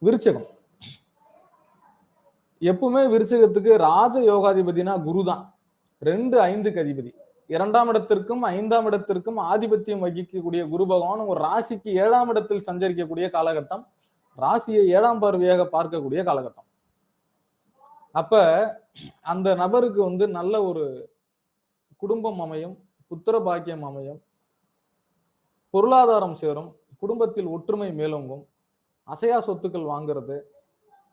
விருச்சகம் எப்பவுமே விருச்சகத்துக்கு ராஜ யோகாதிபதினா குரு தான். 2-5க்கு அதிபதி. 2ஆம் இடத்திற்கும் 5ஆம் இடத்திற்கும் ஆதிபத்தியம் வகிக்கக்கூடிய குரு பகவான் ஒரு ராசிக்கு 7ஆம் இடத்தில் சஞ்சரிக்கக்கூடிய காலகட்டம், ராசியை 7ஆம் பார்வையாக பார்க்கக்கூடிய காலகட்டம். அப்ப அந்த நபருக்கு வந்து நல்ல ஒரு குடும்பம் அமையும், புத்திர பாக்கியம் அமையும், பொருளாதாரம் சேரும், குடும்பத்தில் ஒற்றுமை மேலோங்கும், அசையா சொத்துக்கள் வாங்குறது,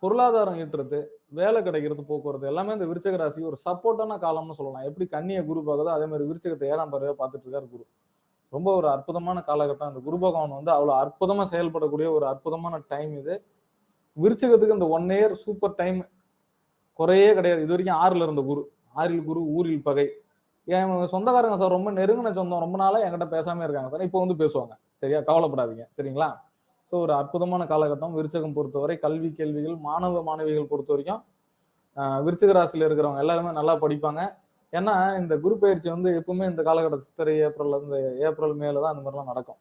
பொருளாதாரம் ஈட்டுறது, வேலை கிடைக்கிறது, போக்குவரத்து எல்லாமே இந்த விருச்சக ராசி ஒரு சப்போர்ட்டான காலம்னு சொல்லலாம். எப்படி கன்னியை குரு பார்க்குதோ அதே மாதிரி விருச்சகத்தை 7ஆம் பார்வையா பார்த்துட்டு இருக்காரு குரு. ரொம்ப ஒரு அற்புதமான காலகட்டம். அந்த குரு பகவான் வந்து அவ்வளவு அற்புதமா செயல்படக்கூடிய ஒரு அற்புதமான டைம் இது. விருச்சகத்துக்கு இந்த 1 இயர் சூப்பர் டைம், குறையே கிடையாது. இது வரைக்கும் 6ல இருந்த குரு, 6ல் குரு ஊரில் பகை. என் சொந்தக்காரங்க சார் ரொம்ப நெருங்கின சொந்தம், ரொம்ப நாளா என்கிட்ட பேசாம இருக்காங்க சார், இப்போ வந்து பேசுவாங்க. சரியா, கவலைப்படாதீங்க. சரிங்களா? ஸோ ஒரு அற்புதமான காலகட்டம் விருச்சகம் பொறுத்தவரை. கல்வி கேள்விகள், மாணவ மாணவிகள் பொறுத்த வரைக்கும் விருச்சிக ராசியில இருக்கிறவங்க எல்லாருமே நல்லா படிப்பாங்க. ஏன்னா இந்த குரு பயிற்சி வந்து எப்பவுமே இந்த காலகட்டம் சித்திரை ஏப்ரல் மேல தான் அந்த மாதிரிலாம் நடக்கும்.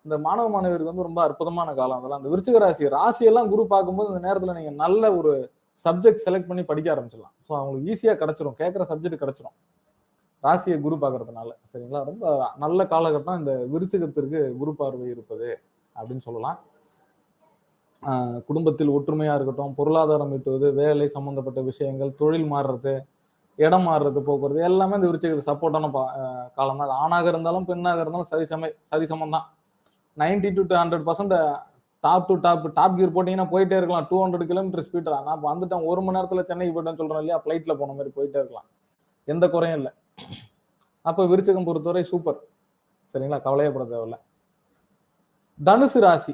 இந்த மாணவ மாணவியருக்கு வந்து ரொம்ப அற்புதமான காலம். அதெல்லாம் அந்த விருச்சிக ராசியெல்லாம் குரு பார்க்கும்போது இந்த நேரத்துல நீங்க நல்ல ஒரு சப்ஜெக்ட் செலக்ட் பண்ணி படிக்க ஆரம்பிச்சிடலாம். ஸோ அவங்களுக்கு ஈஸியா கிடைச்சிரும், கேட்குற சப்ஜெக்ட் கிடைச்சிரும் ராசியை குரு பார்க்கறதுனால. சரிங்களா? ரொம்ப நல்ல காலகட்டம் இந்த விருச்சிகத்திற்கு குரு பார்வை இருப்பது அப்படின்னு சொல்லலாம். குடும்பத்தில் ஒற்றுமையா இருக்கட்டும், பொருளாதாரம் ஈட்டுவது, வேலை சம்பந்தப்பட்ட விஷயங்கள், தொழில் மாறுறது, இடம் மாறுறது, போக்குவரத்து எல்லாமே இந்த விருச்சிகத்துக்கு சப்போர்ட்டான காலம் தான். ஆணாக இருந்தாலும் பெண்ணாக இருந்தாலும் சரிசமம் தான். 90 to 100% top to top gear போட்டீங்கன்னா போயிட்டே இருக்கலாம். 200 கிலோமீட்டர் ஸ்பீட். நான் வந்துட்டேன் 1 மணி நேரத்துல சென்னைக்கு போயிட்டேன்னு சொல்றேன் இல்லையா, ஃபிளைட்ல போன மாதிரி போயிட்டே இருக்கலாம், எந்த குறையும் இல்லை. அப்ப விருச்சிகம் பொறுத்தவரை சூப்பர். சரிங்களா? கவலையப்பட தேவையில்லை. தனுசு ராசி